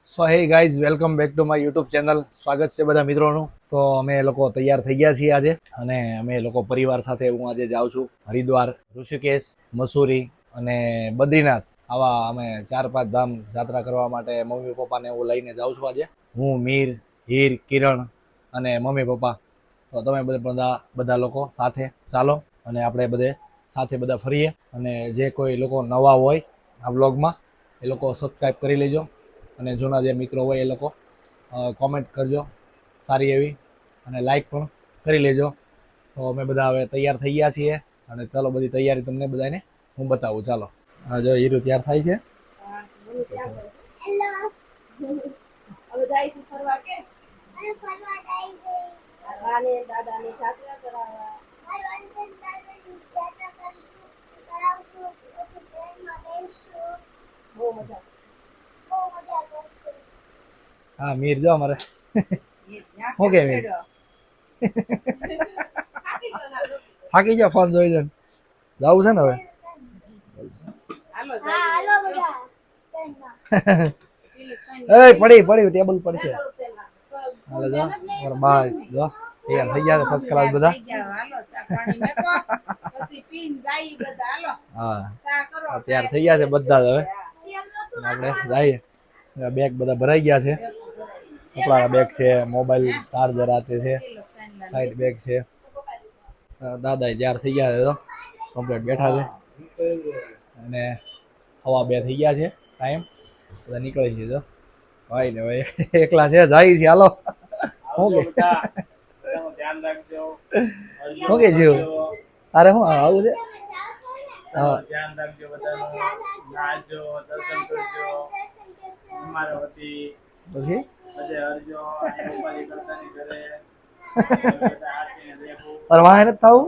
So hey guys welcome back to my YouTube channel. સ્વાગત છે બધા મિત્રોનું. તો અમે લોકો તૈયાર થઈ ગયા છીએ આજે, અને અમે લોકો પરિવાર સાથે હું આજે જાઉં છું હરિદ્વાર, ઋષિકેશ, મસૂરી અને બદ્રીનાથ. આવા અમે 4-5 ધામ યાત્રા કરવા માટે મમ્મી પપ્પાને હું લઈને જાઉં છું આજે. હું, મીર, હીર, કિરણ અને મમ્મી પપ્પા. તો તમે બધા લોકો સાથે ચાલો અને આપણે બધે સાથે બધા ફરીએ. અને જે કોઈ લોકો નવા હોય આ વ્લોગમાં એ લોકો સબસ્ક્રાઈબ કરી લેજો, અને જૂના જે મિત્રો હોય એ લોકો કોમેન્ટ કરજો સારી એવી, અને લાઈક પણ કરી લેજો. તો અમે બધા હવે તૈયાર થઈ ગયા છીએ, અને ચાલો બધી તૈયારી તમને બધાને હું બતાવું. ચાલો, હા જો હીરો તૈયાર થાય છે. હા મીર જો અમારે શું કે મીર થાકી જાવ ફોન જોઈ જઈને. જવું છે ને હવે. એ પડી ટેબલ પર છે. હાલે જો મારા બા જો તૈયાર થઈ ગયા છે ફર્સ્ટ ક્લાસ બધા. હા તૈયાર થઈ ગયા છે બધા જ. હવે આપણે જઈએ. બેગ બધા ભરાઈ ગયા છે. કપડાના બેગ છે, મોબાઈલ ચાર્જર હાથે છે, સાઈડ બેગ છે. દાદા તૈયાર થઈ ગયા છે તો કમ્પ્લીટ બેઠા છે, અને 1:15 થઈ ગયા છે ટાઈમ. બધા નીકળી છે જો ભાઈ ને ભાઈ એકલા છે જાય છે. હાલો શું કે જીવ અરે હું આવું છે. હા ધ્યાન રાખજો બધાનું. નાજો, દર્શન કરજો અમારા વતી. પછી અરે વાહ નથી થવું.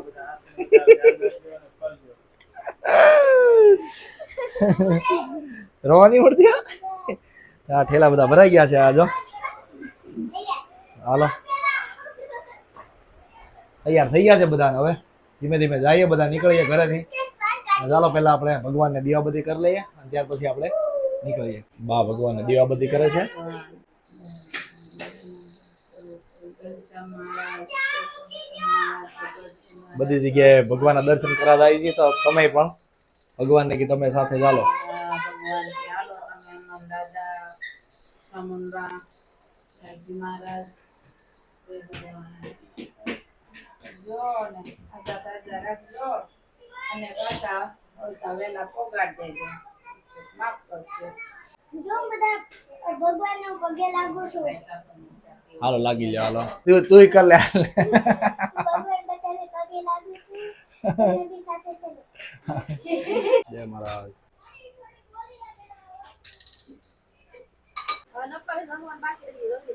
રવાની મળતી. આ ઠેલા બધા ભરાઈ ગયા છે. આ જો હાલો તૈયાર થઈ ગયા છે બધા. હવે ધીમે ધીમે જઈએ, બધા નીકળીએ ઘરેથી. ચાલો પેલા આપણે ભગવાનને દીવાબત્તી કરી લઈએ, અને ત્યાર પછી આપણે નીકળીએ. બા ભગવાનને દીવાબત્તી કરે છે. બધી જગ્યાએ ભગવાનના દર્શન કરવા જાય છે, તો તમે પણ ભગવાનને કે તમે સાથે ચાલો. અને પાછા વેલા પોગાડ દેજો. માફ કરજો. જો બધા ભગવાનને પગે લાગુ છું. હાલો લાગી લે. હાલો તું કર લે. ભગવાન બધાને પગે લાગુ છું. તમે બી સાથે ચલો. જય મહારાજ.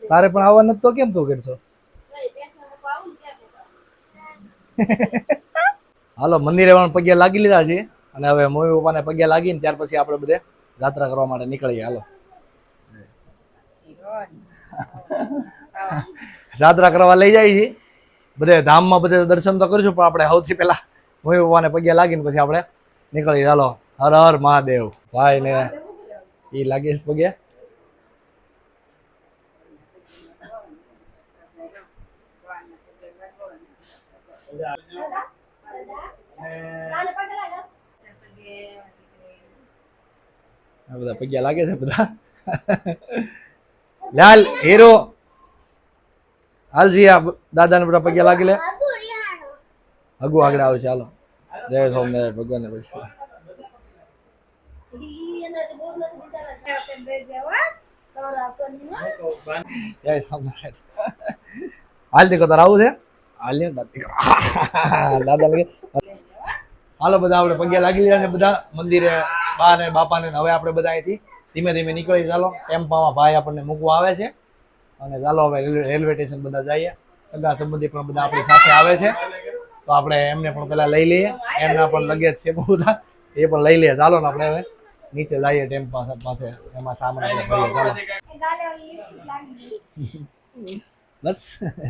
તારે પણ આવવા નથી તો કેમ તું કરશો. હાલો મંદિરે પણ પગે લાગી લીધા છે, અને હવે મમ્મી પપ્પાને પગે લાગીને ત્યાર પછી આપણે બધે યાત્રા કરવા માટે નીકળીએ. હાલો યાત્રા કરવા લઈ જાય છે બધે ધામમાં. બધે દર્શન તો કરશું, પણ આપણે સૌથી પહેલા મમ્મી પપ્પાને પગે લાગીને પછી આપણે નીકળીએ. ચાલો હર હર મહાદેવ. ભાઈ ને એ લાગે પગે. બધા પગ્યા લાગે છે બધા. લાલ હીરો હાલજી આ દાદાને બધા પગ્યા લાગી લે. હગુ આગળ આવે છે. હાલો જય સ્વામિનારાયણ. ભગવાન ને પછી જય સ્વામિનારાયણ. હાલ દીકો તાર આવું છે. હાલ ને દાદા લાગે. હાલો બધા આપણે પગ્યા લાગી રહ્યા છે બધા મંદિરે બા ને બાપા ને. હવે આપણે બધા અહીંથી ધીમે ધીમે નીકળી. ચાલો ટેમ્પામાં ભાઈ આપણને મૂકવા આવે છે, અને ચાલો હવે રેલવે સ્ટેશન બધા જઈએ. સગા સંબંધી પણ બધા આપણી સાથે આવે છે, તો આપણે એમને પણ પેલા લઈ લઈએ. એમના પણ લગેજ છે બહુ બધા, એ પણ લઈ લઈએ. ચાલો ને આપણે હવે નીચે જઈએ ટેમ્પા પાસે. એમાં સામાન આપણે ભરીએ. ચાલો બસ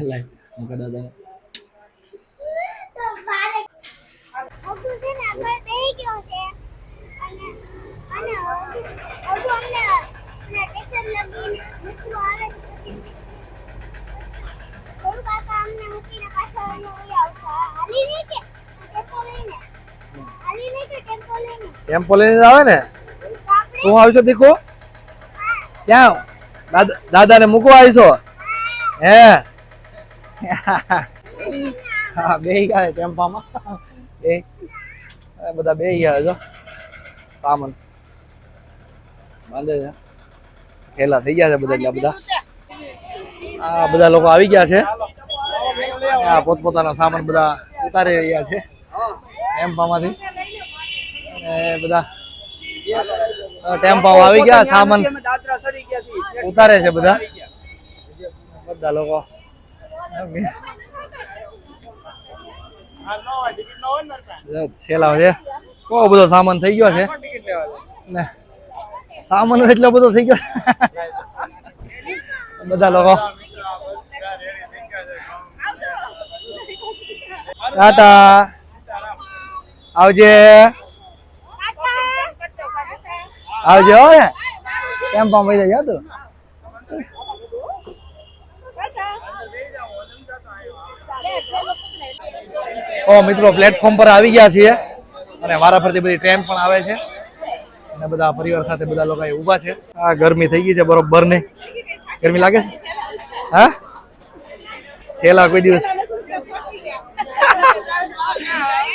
લાઈ મૂકે દાદાને. ટેમ્પો લઈને આવે ને તું આવશો દીકુ ક્યાં દાદાને મૂકવા આવીશો હે હા બે ગયા ટેમ્પામાં બધા બે ગયા જો સામાન બાંધે છે થેલા થઈ ગયા છે બધા એટલે બધા આ બધા લોકો આવી ગયા છે આ પોતપોતાનો સામાન બધા ઉતારી રહ્યા છે ટેમ્પામાંથી બધા ટેમ્પા આવી ગયા સામાન ઉતારે છે બધા બધા લોકો છેલ્લા છે બહુ બધો સામાન થઈ ગયો છે ને સામાન એટલો બધો થઈ ગયો બધા લોકો ટાટા આવજે આવજો ને ટેમ્પા માં જજો તું ઓ મિત્રો પ્લેટફોર્મ પર આવી ગયા છીએ અને મારા પરથી બધી ટ્રેન પણ આવે છે અને બધા પરિવાર સાથે બધા લોકો અહીં ઊભા છે આ ગરમી થઈ ગઈ છે બરોબર ને ગરમી લાગે છે હા થેલા કોઈ દિવસ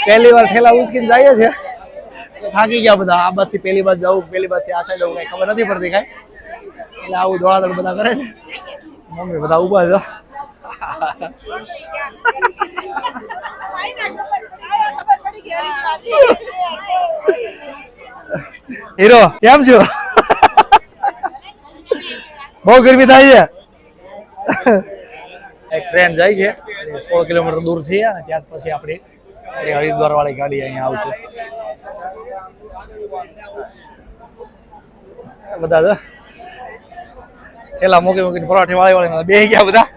પહેલી વાર થેલા ઉચકીને જઈએ છે થાકી ગયા બધા આ બાજથી પેલી બાજુ જવું પેલી બાજથી આ સાઈડ જવું કઈ ખબર નથી પડતી કઈ એટલે આવું દોડાદોડ બધા કરે છે મમ્મી બધા ઊભા છે હીરો કેમ છો બહુ ગરમી થાય છે એક ટ્રેન જાય છે 16 કિલોમીટર દૂર છે અને ત્યાર પછી આપણી હરિદ્વાર વાળી ગાડી અહીંયા આવશે બધા પેલા મૂકી મૂકીને પરાઠી વાળી બે ગયા બધા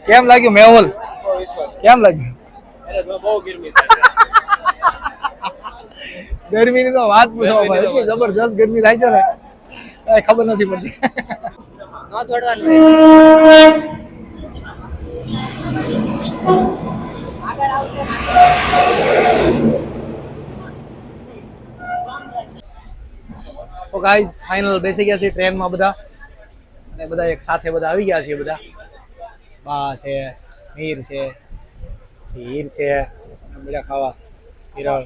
કેમ લાગ્યું મેહુલ કેમ લાગ્યું ગરમીની તો વાત પૂછો એટલી જબરજસ્ત ગરમી થાય છે ને કઈ ખબર નથી પડતી તો ગાઈઝ ફાઇનલ બેસી ગયા છે ટ્રેનમાં બધા અને બધા એક સાથે બધા આવી ગયા છે બધા બા છે મીર છે હીર છે બધા ખાવા હિરલ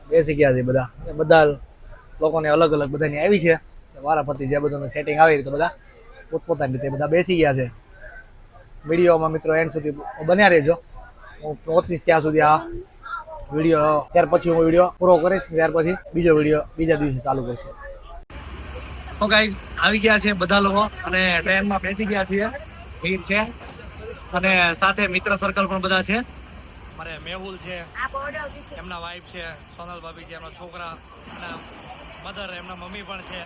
બેસી ગયા છે બધા બધા લોકોને અલગ અલગ બધાની આવી છે વારા પરથી જે બધાનું સેટિંગ આવી રીતે બધા પોતપોતાની રીતે બધા બેસી ગયા છે વિડીયોમાં મિત્રો એન્ડ સુધી બન્યા રહેજો હું પહોંચીશ ત્યાં સુધી આ વિડીયો ત્યાર પછી હું વિડીયો પૂરો કરીશ ત્યાર પછી બીજો વિડીયો બીજા દિવસે ચાલુ કરશું તો ગાઈસ આવી ગયા છે બધા લોકો અને ટ્રેનમાં બેસી ગયા છીએ ભીડ છે અને સાથે મિત્ર સર્કલ પણ બધા છે મારે મેહુલ છે એમના વાઈફ છે સોનલ ભાભી છે એમના છોકરા એમના મધર એમના મમ્મી પણ છે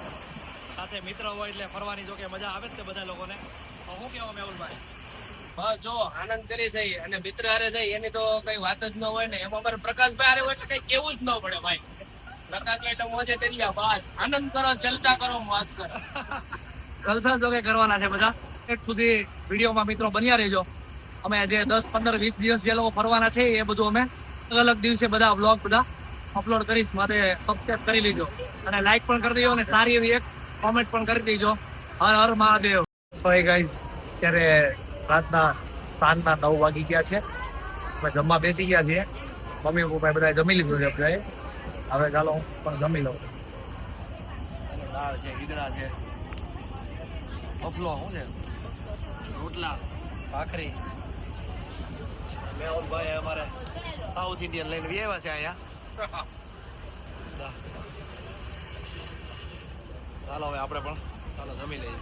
સાથે મિત્ર હોય એટલે ફરવાની જો કે મજા આવે જ તે બધા લોકોને તો હું કેવો મેહુલભાઈ બસ જો આનંદ કરી છે અને મિત્ર હારે જાય એની તો કઈ વાત જ ન હોય ને એમાં અમારે પ્રકાશભાઈ હારે હોય એટલે કઈ કેવું જ ન પડે ભાઈ પ્રકાશભાઈ તો મોજે તેલિયા બાજ આનંદ કરો ચલતા કરો વાત કરો જલસા જો કે કરવાના છે બધા એક સુધી વિડીયોમાં મિત્રો બન્યા રહેજો અમે જે 10 15 20 દિવસ જે લોકો ફરવાના છે એ બધું અમે અલગ અલગ દિવસે બધા વ્લોગ બધા અપલોડ કરીશ માટે સબસ્ક્રાઇબ કરી લેજો અને લાઈક પણ કરી દેજો અને સારી એવી એક કોમેન્ટ પણ કરી દેજો હર હર મહાદેવ સો હે ગાઈઝ ત્યારે રાતના સાંજના 9 વાગી ગયા છે અમે જમવા બેસી ગયા છીએ મમ્મી પપ્પા બધા જમી લીધું છે બધાએ હવે ચાલો હું પણ જમી લઉં દાળ છે ઈદડા છે અફલો શું છે રોટલા ભાખરી મેહુલભાઈ અમારે સાઉથ ઇન્ડિયન લઈને આવ્યા છે અહીંયા ચાલો હવે આપણે પણ ચાલો જમી લઈએ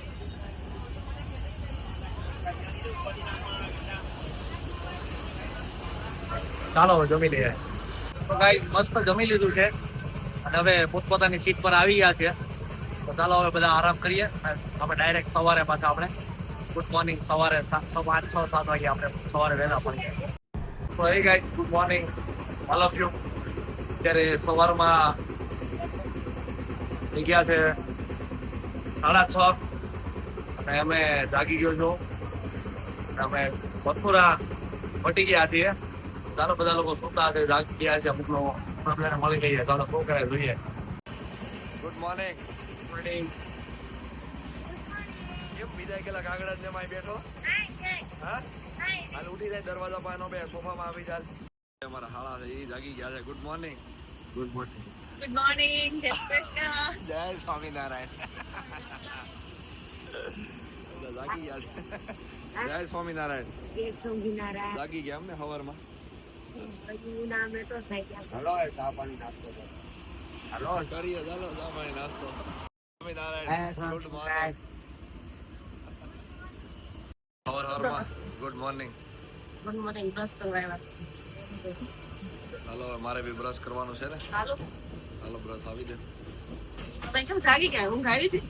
ચાલો જમી લઈએ ગાઈસ મસ્ત જમી લીધું છે અને હવે પોતપોતાની સીટ પર આવી ગયા છે તો ચાલો હવે બધા આરામ કરીએ આપણે ડાયરેક્ટ સવારે પાછા આપણે ગુડ મોર્નિંગ. સવારે 6:07 વાગે આપણે સવારે વહેલા પડી ગયા. તો હે guys, good morning all of you. અત્યારે સવારમાં થઈ ગયા છે 6:30 અને અમે જાગી ગયો છો. અમે મથુરા પટી ગયા છીએ. ચાલો બધા લોકો સુતા છે, જાગી ગયા છે. અમુક લોકો આપણે મળી ગઈએ. ચાલો શું કરે જોઈએ. Good morning. મોર્નિંગ. કેમ બીજા કેલા કાગડા ને માય બેઠો? હા હાલ ઉઠી જાય, દરવાજા પાનો બે સોફામાં આવી જાય. અમારા હાળા છે એ જાગી ગયા છે. Good morning. Good morning. Good morning, જય શ્રી કૃષ્ણ. જય સ્વામિનારાયણ. જાગી ગયા છે. જય સ્વામિનારાયણ. જય સ્વામિનારાયણ. જાગી ગયા અમને સવારમાં. પછી નામે તો થઈ ગયા. હાલો ચા પાણી નાસ્તો કરો. હાલો કરીએ ચાલો ચા પાણી નાસ્તો. સ્વામિનારાયણ. Good morning. સવારમાં good morning. Good morning, brush કરવા આવ્યા. હાલો મારે બી બ્રશ કરવાનું છે ને. હાલો, હાલો બ્રશ આવી દે. તમે કેમ જાગી ગયા? ઊંઘ આવી હતી?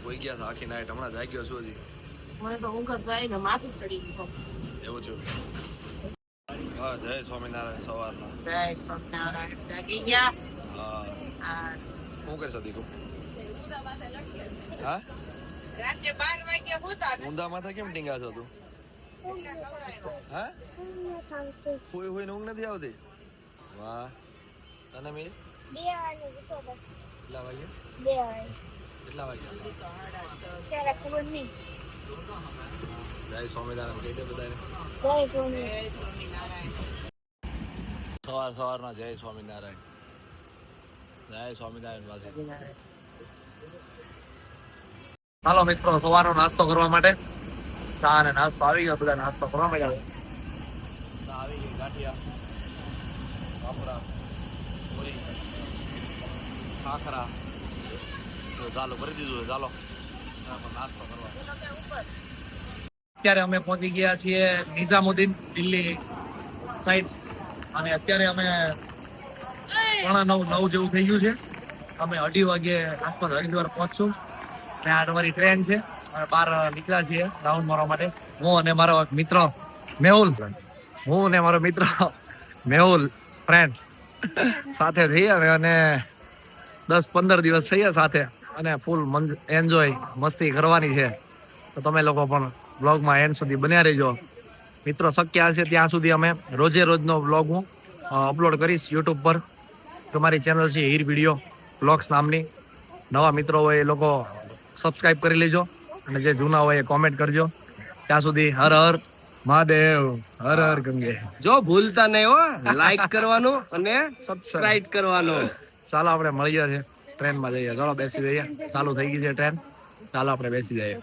હોઈ ગયા છે આખી નાઈટ. હમણાં જાગ્યો છું હજી. મને તો ઊંઘ જ આવી ને માથું સડી ગયું. એવું થયું. હા જય સ્વામિનારાયણ. સવારના જય સ્વામિનારાયણ. જાગી ગયા. હા આ શું કરી દીકું? હા રાતે 12 વાગ્યા હોતા ને ઊંધા માથા કેમ ટીંગા છો તું? હા હોય હોય ને ઊંઘ નથી આવતી? વાહ. તને મીર કેટલા વાગ્યા? કેટલા વાગ્યા? જય સ્વામિનારાયણ કહી દે બધાને. સવારના જય સ્વામિનારાયણ. જય સ્વામિનારાયણ પાસે. ચાલો મિત્રો, સવારનો નાસ્તો કરવા માટે ચા અને નાસ્તો આવી ગયો. બધા નાસ્તો કરવા માંડ્યા. આવી ગઈ ગાંઠિયા, પાપડા, પૂરી, ખાખરા. તો ચાલો ભરી દીધું છે. ચાલો નાસ્તો કરવા. અત્યારે અમે પહોંચી ગયા છીએ નિઝામુદ્દીન દિલ્હી સાઈડ. અને અત્યારે અમે 9:30 જેવું થઈ ગયું છે. અમે 2:30 વાગે આસપાસ હરિદ્વાર પહોંચશું. ને આ તમારી ટ્રેન છે. અમે બહાર નીકળ્યા છીએ રાઉન્ડ મારવા માટે. હું અને મારો મિત્ર મેહુલ ફ્રેન્ડ સાથે થઈ અને 10-15 દિવસ થયા સાથે. અને ફૂલ એન્જોય મસ્તી કરવાની છે. તો તમે લોકો પણ બ્લોગમાં એન્ડ સુધી બન્યા રહેજો મિત્રો. શક્ય હશે ત્યાં સુધી અમે રોજે રોજનો બ્લોગ હું અપલોડ કરીશ યુટ્યુબ પર. તમારી ચેનલ છે હીર વિડીયો બ્લોગ્સ નામની. નવા મિત્રો હોય એ લોકો સબસ્ક્રાઇબ કરી લેજો. અને જે જૂના હોય એ કોમેન્ટ કરજો. ત્યાં સુધી હર હર મહાદેવ, હર હર ગંગે. જો ભૂલતા નહીં હો, લાઈક કરવાનું અને સબસ્ક્રાઇબ કરવાનું. ચાલો આપણે મળીએ છીએ ટ્રેનમાં જઈએ. ચાલો બેસી જઈએ. ચાલુ થઈ ગઈ છે ટ્રેન. ચાલો આપણે બેસી જઈએ.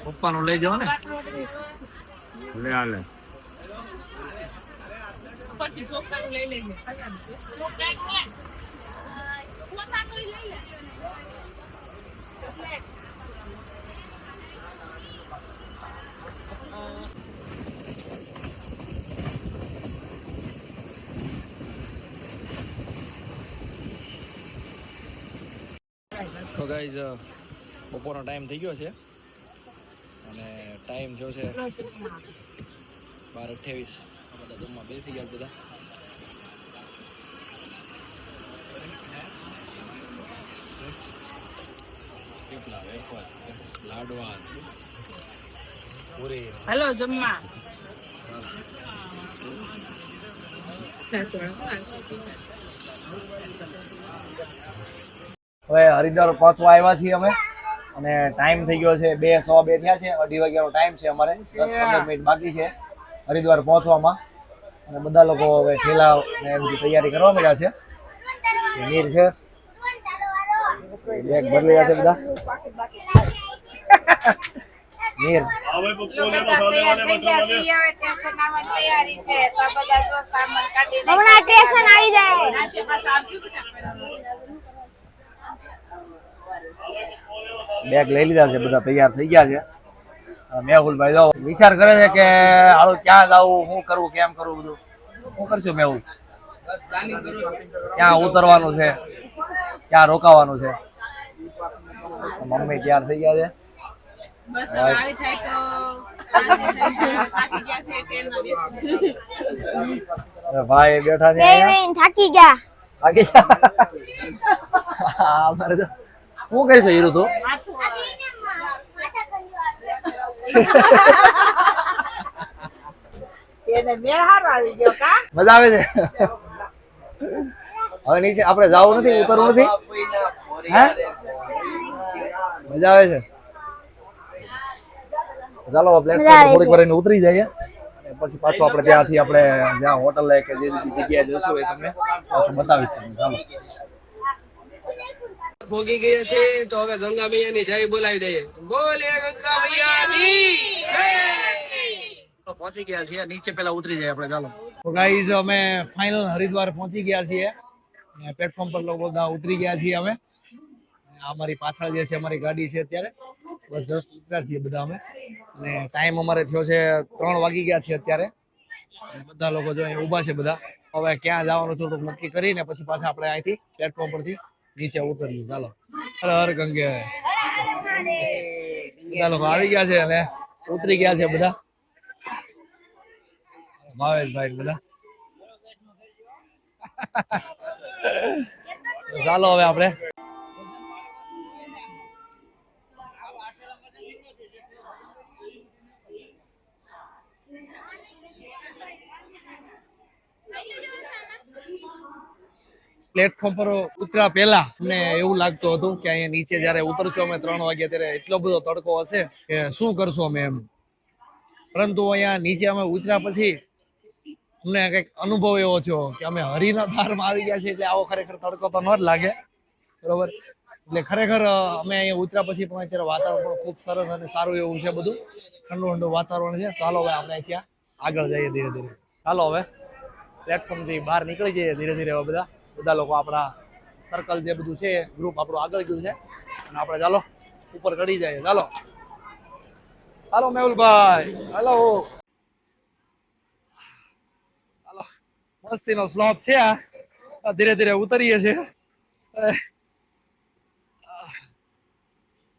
પપ્પાનું લઈ જાઓ ને. લે હાલે. છોકરાનું લઈ લઈએ. તો ગાઈઝ બપોરનો ટાઈમ થઈ ગયો છે અને ટાઈમ થયો છે 12:28. બધા જમવા બેસી ગયા બધા. વેફર, લાડવા, પૂરી. હેલો જમવા. હવે હરિદ્વાર પહોંચવા આવ્યા છીએ અમે. અને ટાઈમ થઈ ગયો છે 2:15 થયા છે. 2:30 વાગ્યાનો ટાઈમ છે અમારે. 10-15 મિનિટ બાકી છે હરિદ્વાર પહોંચવામાં. અને બધા લોકો હવે ઠેલા ને બધી તૈયારી કરવા માંડ્યા છે. નીર છે, બેગ ભરી રહ્યા છે બધા. નીર હમણાં સ્ટેશન આવી જાય. બેગ લઈ લીધા છે, બધા તૈયાર થઈ ગયા છે. મેહુલભાઈ જો વિચાર કરે છે કે હાલો ક્યાં જવું, શું કરવું, કેમ કરવું, બધું શું કરશું મેહુલ? ક્યાં ઉતરવાનું છે, ક્યાં રોકાવાનું છે. મમ્મી તૈયાર થઈ ગયા છે. બસ હવે આવી જાય તો શાંતિ થઈ જાય. થાકી ગયા છે ટ્રેનમાં બેસીને. અરે ભાઈ બેઠા છે બે અહીંયા. બેન થાકી ગયા. બાકી હા અમારે તો શું કહીશું હીરું તું? એને મેળ હારો આવી ગયો કા મજા આવે છે. હવે નીચે આપણે જવું નથી, ઉતરવું નથી. હે મજા આવે છે. ચાલો પ્લેટફોર્મ થોડીક વાર એને ઉતરી જઈએ અને પછી પાછું આપણે ત્યાંથી આપણે જ્યાં હોટલ કે જે જગ્યાએ જશું એ તમને પાછું બતાવીશ. ચાલો ભોગી ગયા છે તો હવે ગંગા મૈયાની જય બોલાવી દઈએ. બોલે ગંગા મૈયાની જય. પહોંચી ગયા છીએ, નીચે પેલા ઉતરી જાય આપણે. ચાલો તો ગાઈઝ અમે ફાઇનલ હરિદ્વાર પહોંચી ગયા છીએ અને પ્લેટફોર્મ પર લોકો બધા ઉતરી ગયા છીએ અમે. અમારી પાછળ જે છે અમારી ગાડી છે અત્યારે બસ જસ્ટ ઉતર્યા છીએ બધા અમે અને ટાઈમ અમારે થયો છે 3 વાગી ગયા છે અત્યારે. બધા લોકો જો અહીંયા ઊભા છે બધા. હવે ક્યાં જવાનું થોડુંક નક્કી કરીને પછી પાછા આપણે અહીંથી પ્લેટફોર્મ પરથી નીચે ઉતરીએ. ચાલો હર હર ગંગે. બધા લોકો આવી ગયા છે અને ઉતરી ગયા છે બધા. ભાવેશભાઈ બધા. ચાલો હવે આપણે પ્લેટફોર્મ પર ઉતર્યા પહેલા અમને એવું લાગતું હતું કે અહીંયા નીચે જયારે ઉતરશું અમે 3 વાગ્યા ત્યારે એટલો બધો તડકો હશે કે શું કરશું અમે એમ. પરંતુ અહીંયા નીચે અમે ઉતર્યા પછી અમને કંઈક અનુભવ એવો થયો કે અમે હરિના ધારમાં આવી ગયા છીએ એટલે આવો ખરેખર તડકો તો ન જ લાગે. બરોબર, એટલે ખરેખર અમે અહીંયા ઉતર્યા પછી પણ અત્યારે વાતાવરણ પણ ખૂબ સરસ અને સારું એવું છે. બધું ઠંડુ ઠંડુ વાતાવરણ છે. ચાલો હવે આપણે ત્યાં આગળ જઈએ ધીરે ધીરે. ચાલો હવે પ્લેટફોર્મથી બહાર નીકળી જઈએ ધીરે ધીરે. હવે બધા લોકો આપણા સર્કલ જે બધું છે ગ્રુપ આપણું આગળ ગયું છે અને આપણે ચાલો ઉપર ચડી જઈએ. ચાલો હાલો મેહુલભાઈ. હાલો હાલો. મસ્તીનો સ્લોપ છે આ. ધીરે ધીરે ઉતરીએ છીએ.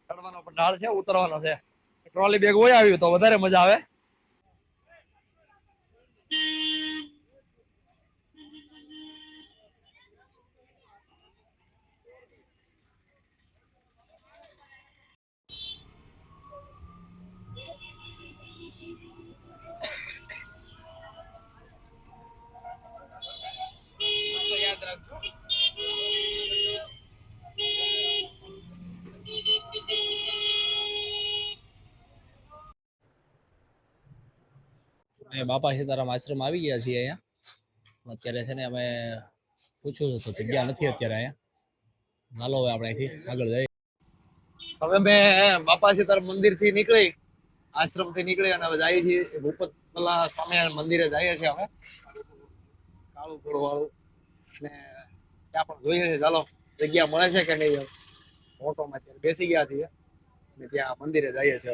ચડવાનો પણ ઢાળ છે, ઉતરવાનો છે. ટ્રોલી બેગ હોય આવ્યું તો વધારે મજા આવે. બાપા સીતારામ આશ્રમ આવી ગયા છીએ અહીંયા. અત્યારે છે ને અમે પૂછ્યું તો જગ્યા નથી અત્યારે અહીંયા. ચાલો હવે આપણે અહીંથી આગળ જઈએ. હવે અમે બાપા સીતારામ મંદિર થી નીકળી, આશ્રમ થી નીકળી અને હવે જઈએ છીએ ભૂપતલા સ્વામિનારાયણ મંદિરે જઈએ છીએ અમે. કાળું ઘોડું વાળું ને ત્યાં પણ જોઈએ છે. ચાલો જગ્યા મળે છે કે નહીં. ઓટોમાં અત્યારે બેસી ગયા છીએ ને ત્યાં મંદિરે જઈએ છીએ.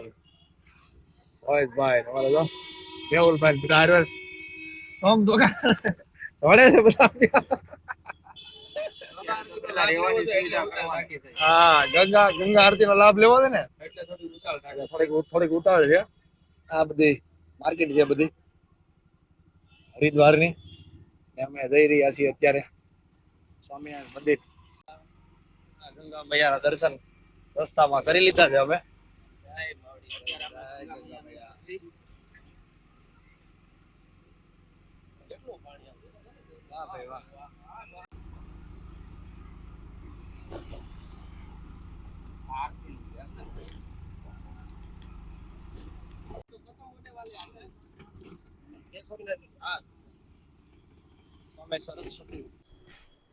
હવે ભાઈ તમારે જો મેહુલભાઈ બધા હારે આમ દુકાન વળે છે બધા. હા, ગંગા આરતી નો લાભ લેવો છે ને થોડીક ઉતાવળ છે. આ બધી માર્કેટ છે બધી હરિદ્વાર ની. અમે જઈ રહ્યા છીએ અત્યારે સ્વામિનારાયણ મંદિર. ગંગા મૈયાના દર્શન રસ્તામાં કરી લીધા છે અમે. વાહ ભાઈ વાહ.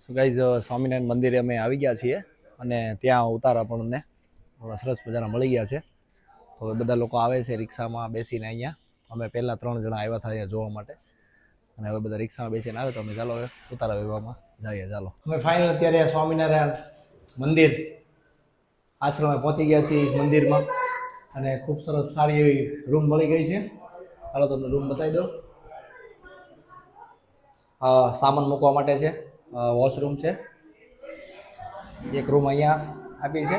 સો ગાઈઝ સ્વામિનારાયણ મંદિરે અમે આવી ગયા છીએ અને ત્યાં ઉતારા પણ અમને થોડા સરસ મજાના મળી ગયા છે. તો બધા લોકો આવે છે રિક્ષામાં બેસીને અહીંયા. અમે પહેલા 3 જણા આવ્યા હતા અહીંયા જોવા માટે અને હવે બધા રિક્ષામાં બેસીને આવે તો અમે ચાલો હવે ઉતારા વિવાહમાં જઈએ. ચાલો અમે ફાઇનલ અત્યારે સ્વામિનારાયણ મંદિર આશ્રમે પહોંચી ગયા છીએ મંદિરમાં અને ખૂબ સરસ સારી એવી રૂમ મળી ગઈ છે. ચાલો તમને રૂમ બતાવી દઉં. સામાન મૂકવા માટે છે, વોશરૂમ છે, એક રૂમ અહીંયા આપી છે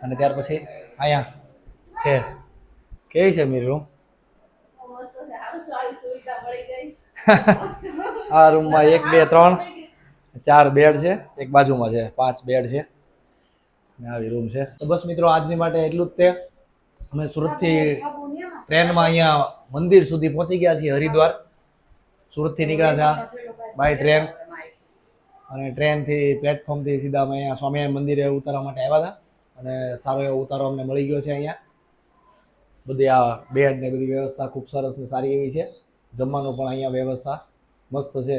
અને ત્યાર પછી અહીંયા છે. કેવી છે મીર રૂમ? આ રૂમમાં 1 2 3 4 બેડ છે, એક બાજુમાં છે 5 બેડ છે ને આવી રૂમ છે. તો બસ મિત્રો આજની માટે એટલું જ તે. અમે સુરતથી ટ્રેનમાં અહીંયા મંદિર સુધી પહોંચી ગયા છીએ હરિદ્વાર. સુરતથી નીકળ્યા હતા બાય ટ્રેન અને ટ્રેનથી પ્લેટફોર્મથી સીધા અમે અહીંયા સ્વામિનારાયણ મંદિરે ઉતારવા માટે આવ્યા હતા અને સારો એવો ઉતારો અમને મળી ગયો છે. અહીંયા બધી આ બેડ ને બધી વ્યવસ્થા ખૂબ સરસ ને સારી એવી છે. જમવાનું પણ અહીંયા વ્યવસ્થા મસ્ત છે.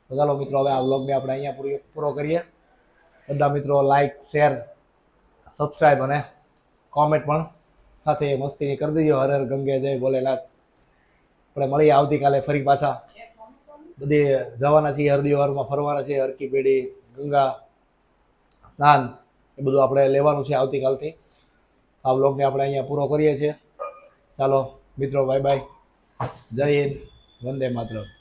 તો ચાલો મિત્રો હવે આ વ્લોગને આપણે અહીંયા પૂરો કરીએ. બધા મિત્રો લાઈક શેર સબસ્ક્રાઈબ અને કોમેન્ટ પણ સાથે મસ્તીની કરી દેજો. હર હર ગંગે જય ભોલેનાથ. આપણે મળીએ આવતીકાલે ફરી પાછા. બધી જવાના છીએ હરિદ્વારમાં, ફરવાના છીએ. હરકી પેઢી, ગંગા સ્નાન એ બધું આપણે લેવાનું છે આવતીકાલથી. આ વ્લોગને આપણે અહીંયા પૂરો કરીએ છીએ. ચાલો મિત્રો, બાય બાય. જય હિન્દ, વંદે માતરમ.